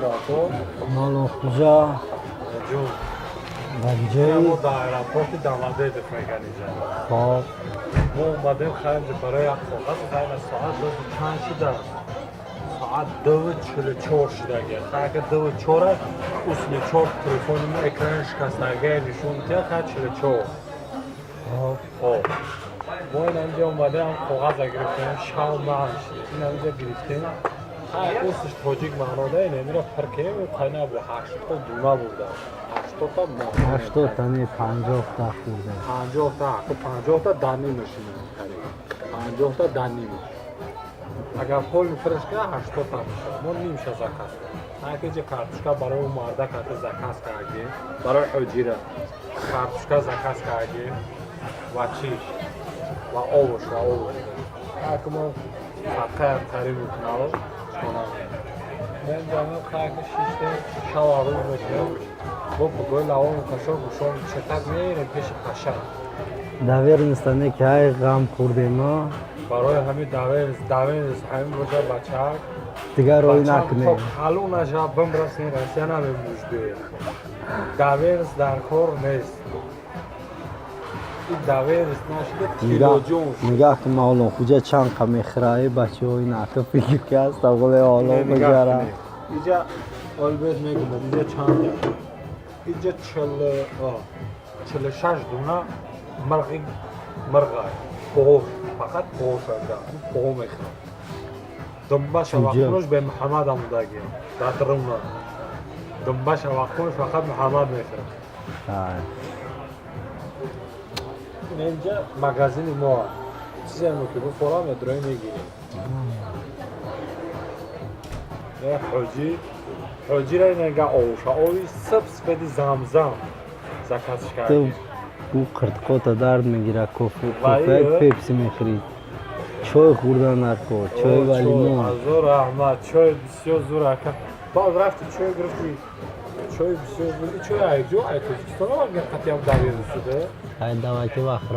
چاپو مال خوجا جون بجای ما در اپورت داماده دفرگانیزه خب ما اومدیم خیلی برای کاغذ خیلی ساعت دو چند شده ساعت 2:44 شده اگه 2:04 اصل 4 تلفنم اکرانش کسنگه نشون میده خیلی 44 خب ما اینجا اومده هم کاغذ گرفتیم شام ماهش این اینجا گرفتیم اصلش تاجیک معناده اینه میره پرکه و قینا بود 8 تا دونه بوده 80 تا ماه 80 تنه 50 تا خورده 50 تا 50 تا دانی میشینه خرید 50 تا دانی میشه اگر پول میفرش که 80 تا میشه ما نمیشه زکات اگه جه کارتشکا برای اون مرده کارت زکات کردی برای حجیره کارتشکا زکات کردی و چیش و آوش اگه ما فقط خرید میکنم کنم من جامعه خاک شیشته شوارو میکنم با بگوی لاون کشو گوشون چطور میره پیش قشنگ داور نیستنه که های غم خورده ما برای همین داور همین باشه بچه دیگر روی نکنه حالو نجا بمرسین رسیانا به مجده داور در کار نیست این داور نشده کیلو جون نگاه که مالون خوجا چند قمی خرای بچه های نکه فکر که هست اقل حالا بگره اینجا آلبرت میگم اینجا چند اینجا 46 دونه مرغ پوش فقط پوش شده پو میخوام دنبش وقتش به محمد آمدگی در درمنا دنبش وقتش فقط محمد میخوام اینجا مغازین ما چیزی هم که به فلان ادرای میگیریم حجی را اینگه آوش آوی سبس بدی زمزم زکاتش کردی او قرتقاتا درد میگیره کافه پیپسی میخرید چای خوردن نرکو چای ولی نو زور احمد چای بسیار زور اکا باز رفتی چای گرفتی چای بسیار زور چای ایجو ایتوزیستان هم قطعی هم داری رسیده های دوکی وقت رفت